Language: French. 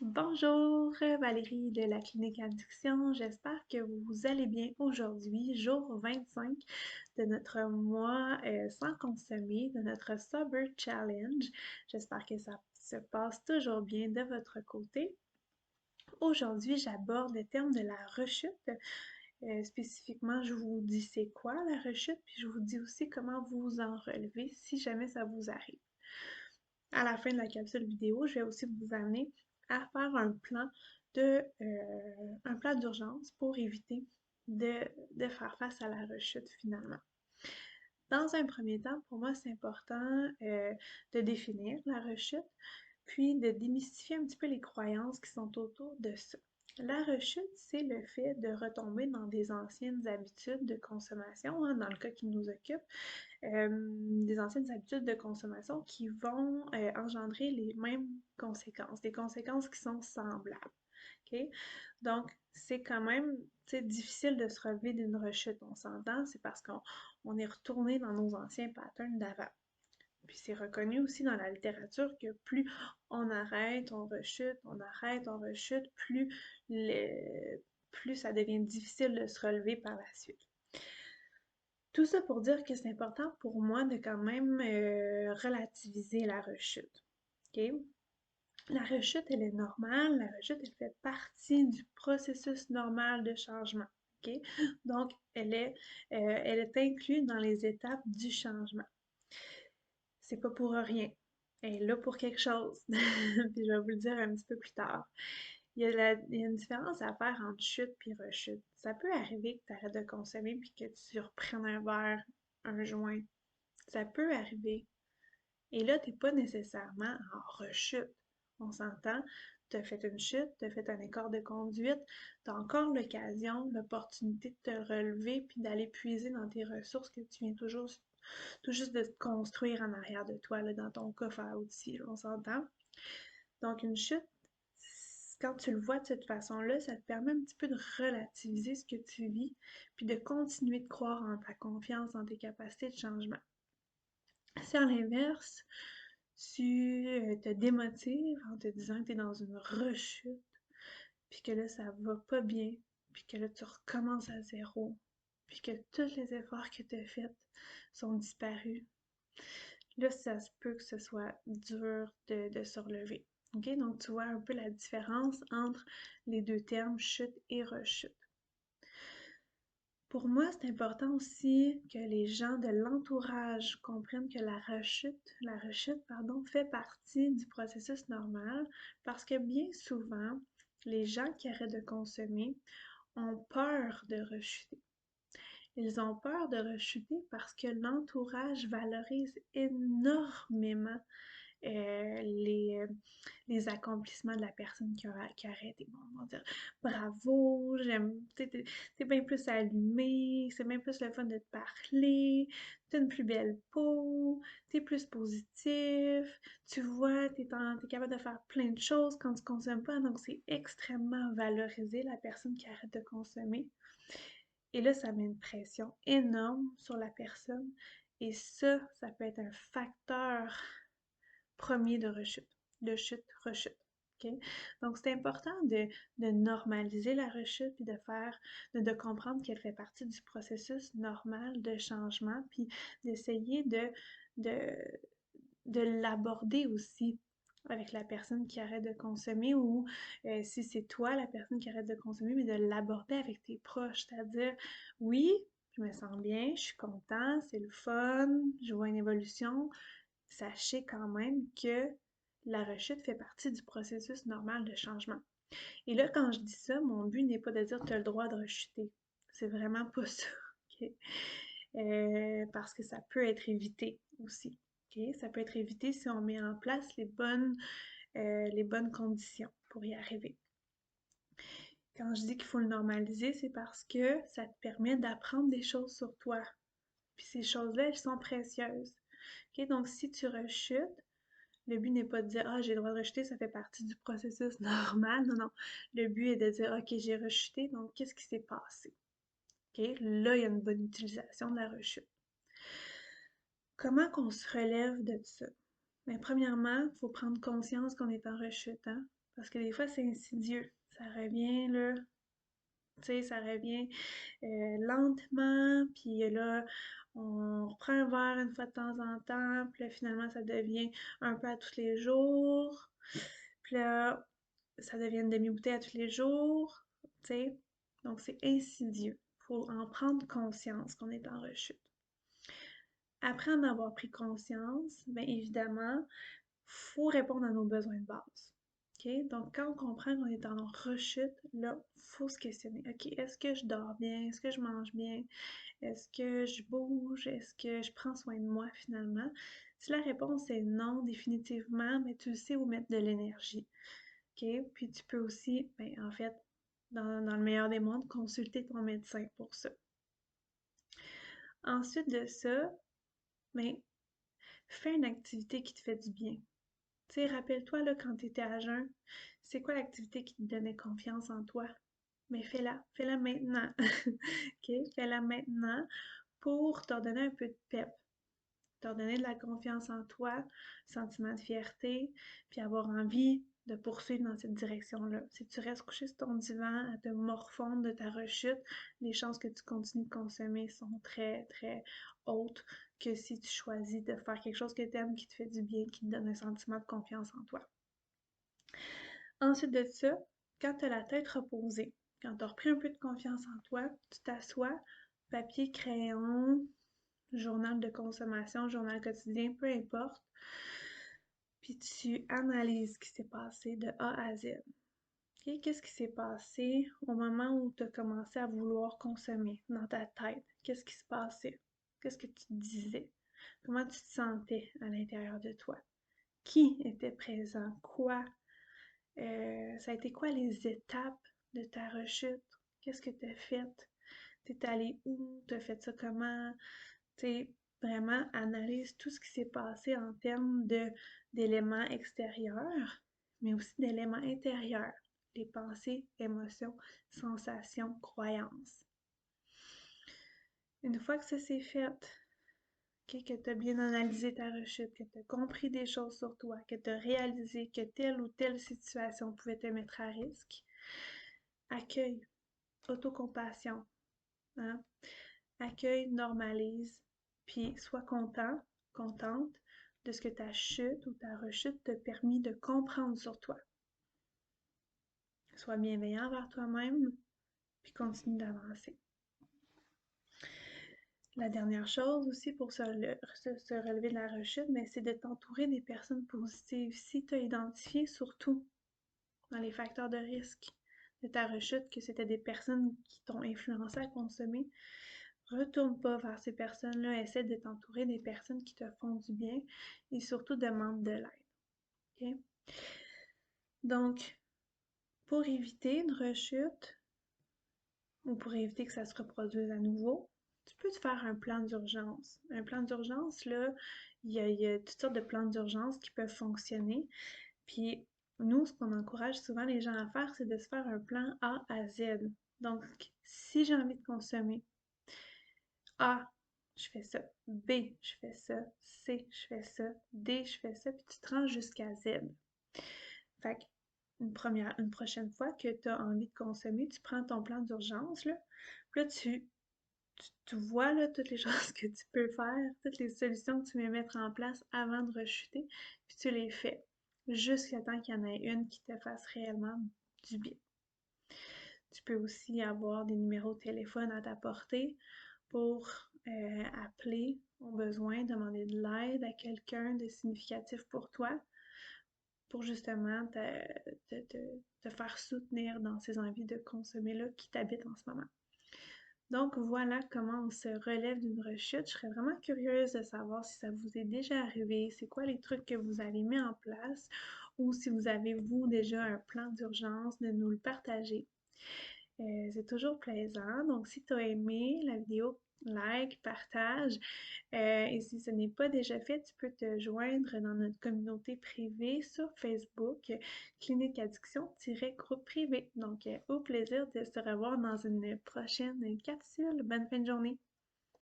Bonjour, Valérie de la clinique Addiction. J'espère que vous allez bien aujourd'hui, jour 25 de notre mois sans consommer, de notre Sober Challenge. J'espère que ça se passe toujours bien de votre côté. Aujourd'hui, j'aborde le terme de la rechute. Spécifiquement, je vous dis c'est quoi la rechute, puis je vous dis aussi comment vous en relever si jamais ça vous arrive. À la fin de la capsule vidéo, je vais aussi vous amener à faire un plan d'urgence pour éviter de faire face à la rechute finalement. Dans un premier temps, pour moi, c'est important de définir la rechute, puis de démystifier un petit peu les croyances qui sont autour de ça. La rechute, c'est le fait de retomber dans des anciennes habitudes de consommation, hein, dans le cas qui nous occupe, des anciennes habitudes de consommation qui vont engendrer les mêmes conséquences, des conséquences qui sont semblables. OK? Donc, c'est quand même difficile de se relever d'une rechute, on s'entend, c'est parce qu'on est retourné dans nos anciens patterns d'avant. Puis c'est reconnu aussi dans la littérature que plus on arrête, on rechute, plus ça devient difficile de se relever par la suite. Tout ça pour dire que c'est important pour moi de quand même relativiser la rechute. OK? La rechute, elle est normale. La rechute, elle fait partie du processus normal de changement. OK? Donc, elle est inclue dans les étapes du changement. C'est pas pour rien. Elle est là pour quelque chose. Puis je vais vous le dire un petit peu plus tard. Il y a une différence à faire entre chute et rechute. Ça peut arriver que tu arrêtes de consommer puis que tu reprennes un verre, un joint. Ça peut arriver. Et là, tu n'es pas nécessairement en rechute. On s'entend, tu as fait une chute, tu as fait un écart de conduite, tu as encore l'occasion, l'opportunité de te relever puis d'aller puiser dans tes ressources que tu viens tout juste de te construire en arrière de toi, là, dans ton coffre à outils, on s'entend. Donc, une chute, quand tu le vois de cette façon-là, ça te permet un petit peu de relativiser ce que tu vis, puis de continuer de croire en ta confiance, en tes capacités de changement. Si à l'inverse, tu te démotives en te disant que tu es dans une rechute, puis que là, ça va pas bien, puis que là, tu recommences à zéro, puis que tous les efforts que tu as faits sont disparus, là, ça se peut que ce soit dur de se relever. OK? Donc, tu vois un peu la différence entre les deux termes chute et rechute. Pour moi, c'est important aussi que les gens de l'entourage comprennent que la rechute, pardon, fait partie du processus normal parce que bien souvent, les gens qui arrêtent de consommer ont peur de rechuter. Ils ont peur de rechuter parce que l'entourage valorise énormément les accomplissements de la personne qui a arrêté. Bon, on va dire bravo, j'aime, t'es bien plus allumé, c'est bien plus le fun de te parler, t'as une plus belle peau, t'es plus positif, tu vois, t'es capable de faire plein de choses quand tu consommes pas, donc c'est extrêmement valorisé la personne qui arrête de consommer. Et là, ça met une pression énorme sur la personne. Et ça peut être un facteur premier de chute, rechute. OK? Donc, c'est important de normaliser la rechute puis de comprendre qu'elle fait partie du processus normal de changement puis d'essayer de, de l'aborder aussi avec la personne qui arrête de consommer ou si c'est toi la personne qui arrête de consommer, mais de l'aborder avec tes proches, c'est-à-dire oui, je me sens bien, je suis content, c'est le fun, je vois une évolution, sachez quand même que la rechute fait partie du processus normal de changement. Et là, quand je dis ça, mon but n'est pas de dire tu as le droit de rechuter. C'est vraiment pas ça. OK? Parce que ça peut être évité aussi. OK? Ça peut être évité si on met en place les bonnes conditions pour y arriver. Quand je dis qu'il faut le normaliser, c'est parce que ça te permet d'apprendre des choses sur toi. Puis ces choses-là, elles sont précieuses. OK? Donc, si tu rechutes, le but n'est pas de dire ah, j'ai le droit de rechuter, ça fait partie du processus normal. Non, non. Le but est de dire ok, j'ai rechuté, donc qu'est-ce qui s'est passé? OK? Là, il y a une bonne utilisation de la rechute. Comment qu'on se relève de ça? Mais premièrement, il faut prendre conscience qu'on est en rechute, hein? Parce que des fois, c'est insidieux. Ça revient, là, tu sais, ça revient lentement, puis là, on reprend un verre une fois de temps en temps, puis là, finalement, ça devient un peu à tous les jours, puis là, ça devient une demi-bouteille à tous les jours, tu sais. Donc, c'est insidieux. Faut en prendre conscience qu'on est en rechute. Après en avoir pris conscience, bien évidemment, faut répondre à nos besoins de base. OK? Donc, quand on comprend qu'on est en rechute, là, faut se questionner. OK, est-ce que je dors bien? Est-ce que je mange bien? Est-ce que je bouge? Est-ce que je prends soin de moi finalement? Si la réponse est non, définitivement, mais tu sais où mettre de l'énergie. OK? Puis tu peux aussi, ben, en fait, dans le meilleur des mondes, consulter ton médecin pour ça. Ensuite de ça, ben, fais une activité qui te fait du bien. Tu sais, rappelle-toi là, quand tu étais à jeun, c'est quoi l'activité qui te donnait confiance en toi? Mais fais-la maintenant. OK? Fais-la maintenant pour te donner un peu de pep, te donner de la confiance en toi, sentiment de fierté, puis avoir envie de poursuivre dans cette direction-là. Si tu restes couché sur ton divan à te morfondre de ta rechute, les chances que tu continues de consommer sont très, très hautes que si tu choisis de faire quelque chose que tu aimes, qui te fait du bien, qui te donne un sentiment de confiance en toi. Ensuite de ça, quand tu as la tête reposée, quand tu as repris un peu de confiance en toi, tu t'assois, papier, crayon, journal de consommation, journal quotidien, peu importe, puis tu analyses ce qui s'est passé de A à Z. Okay? Qu'est-ce qui s'est passé au moment où tu as commencé à vouloir consommer dans ta tête? Qu'est-ce qui se passait? Qu'est-ce que tu disais? Comment tu te sentais à l'intérieur de toi? Qui était présent? Quoi? Ça a été quoi les étapes de ta rechute? Qu'est-ce que tu as fait? T'es allé où? T'as fait ça comment? Tu vraiment analyse tout ce qui s'est passé en termes d'éléments extérieurs, mais aussi d'éléments intérieurs. Les pensées, émotions, sensations, croyances. Une fois que ça s'est fait, okay, que tu as bien analysé ta rechute, que tu as compris des choses sur toi, que tu as réalisé que telle ou telle situation pouvait te mettre à risque, accueille, autocompassion, hein? Accueille, normalise, puis sois content, contente de ce que ta chute ou ta rechute t'a permis de comprendre sur toi. Sois bienveillant envers toi-même, puis continue d'avancer. La dernière chose aussi pour se relever de la rechute, mais c'est de t'entourer des personnes positives. Si tu as identifié surtout dans les facteurs de risque de ta rechute que c'était des personnes qui t'ont influencé à consommer, retourne pas vers ces personnes-là, essaie de t'entourer des personnes qui te font du bien et surtout demande de l'aide. Okay? Donc, pour éviter une rechute ou pour éviter que ça se reproduise à nouveau, tu peux te faire un plan d'urgence. Un plan d'urgence, là, il y a toutes sortes de plans d'urgence qui peuvent fonctionner. Puis, nous, ce qu'on encourage souvent les gens à faire, c'est de se faire un plan A à Z. Donc, si j'ai envie de consommer, A, je fais ça. B, je fais ça. C, je fais ça. D, je fais ça. Puis tu te rends jusqu'à Z. Fait que une prochaine fois que tu as envie de consommer, tu prends ton plan d'urgence, là. Puis là, tu vois là, toutes les choses que tu peux faire, toutes les solutions que tu veux mettre en place avant de rechuter, puis tu les fais. Jusqu'à temps qu'il y en ait une qui te fasse réellement du bien. Tu peux aussi avoir des numéros de téléphone à ta portée pour appeler au besoin, demander de l'aide à quelqu'un de significatif pour toi, pour justement te faire soutenir dans ces envies de consommer-là qui t'habitent en ce moment. Donc voilà comment on se relève d'une rechute. Je serais vraiment curieuse de savoir si ça vous est déjà arrivé, c'est quoi les trucs que vous avez mis en place ou si vous avez, vous, déjà un plan d'urgence, de nous le partager. C'est toujours plaisant. Donc, si tu as aimé la vidéo, like, partage. Et si ce n'est pas déjà fait, tu peux te joindre dans notre communauté privée sur Facebook, Clinique Addiction-groupe privé. Donc, au plaisir de se revoir dans une prochaine capsule. Bonne fin de journée!